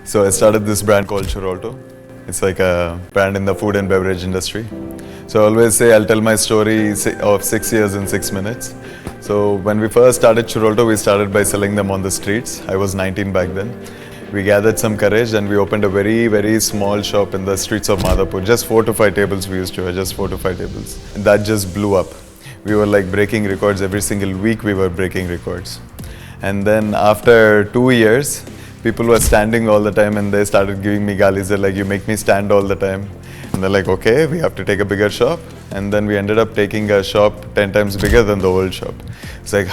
So I started this brand called Churrolto. It's like a brand in the food and beverage industry. So I always say I'll tell my story of 6 years in 6 minutes. So when we first started Churrolto, we started by selling them on the streets. I was 19 back then. We gathered some courage and we opened a very, very small shop in the streets of Madhapur. Just 4 to 5 tables we used to have, just 4 to 5 tables. That just blew up. We were like breaking records every single week. We were breaking records. And then after 2 years, people were standing all the time and they started giving me galis. They're like, you make me stand all the time. And they're like, okay, we have to take a bigger shop. And then we ended up taking a shop 10 times bigger than the old shop. It's like,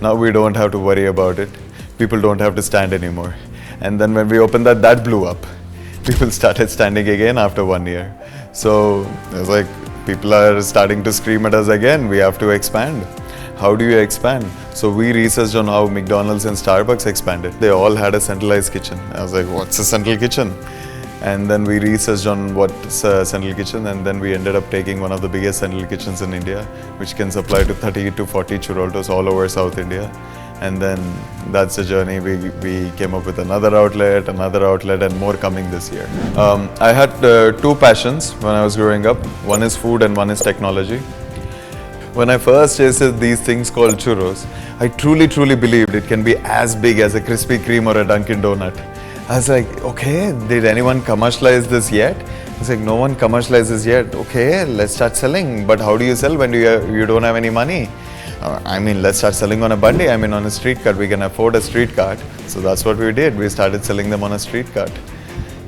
now we don't have to worry about it. People don't have to stand anymore. And then when we opened that, that blew up. People started standing again after 1 year. So it was like, people are starting to scream at us again, we have to expand. How do you expand? So we researched on how McDonald's and Starbucks expanded. They all had a centralized kitchen. I was like, what's a central kitchen? And then we researched on what's a central kitchen, and then we ended up taking one of the biggest central kitchens in India, which can supply to 30 to 40 Churroltos all over South India. And then that's the journey. We came up with another outlet, and more coming this year. I had 2 passions when I was growing up. One is food and one is technology. When I first tasted these things called churros, I truly believed it can be as big as a Krispy Kreme or a Dunkin donut. I was like, okay, did anyone commercialize this yet? I was like, no one commercializes yet. Okay, let's start selling. But how do you sell when you don't have any money? Let's start selling on a bandi. On a street cart. We can afford a street cart. So that's what we did. We started selling them on a street cart.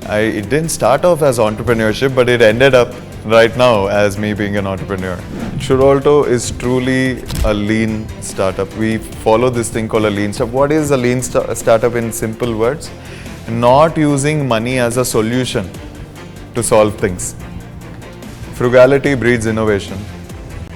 It didn't start off as entrepreneurship, but it ended up right now as me being an entrepreneur. Churrolto is truly a lean startup. We follow this thing called a lean startup. What is a lean startup in simple words? Not using money as a solution to solve things. Frugality breeds innovation.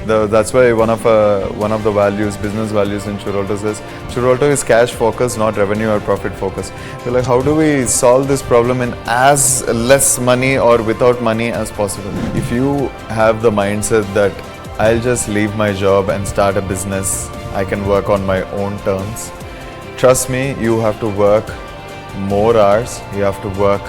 That's why one of the values, business values in Churrolto says, Churrolto is cash focused, not revenue or profit focused. So like, how do we solve this problem in as less money or without money as possible? If you have the mindset that I'll just leave my job and start a business, I can work on my own terms. Trust me, you have to work more hours, you have to work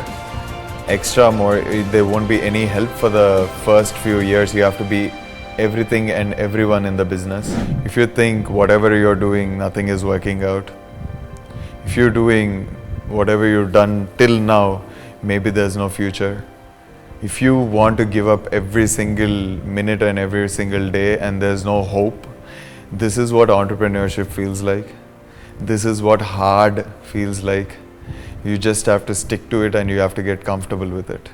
extra more. There won't be any help for the first few years. You have to be everything and everyone in the business. If you think whatever you're doing, nothing is working out. If you're doing whatever you've done till now, maybe there's no future. If you want to give up every single minute and every single day and there's no hope, this is what entrepreneurship feels like. This is what hard feels like. You just have to stick to it and you have to get comfortable with it.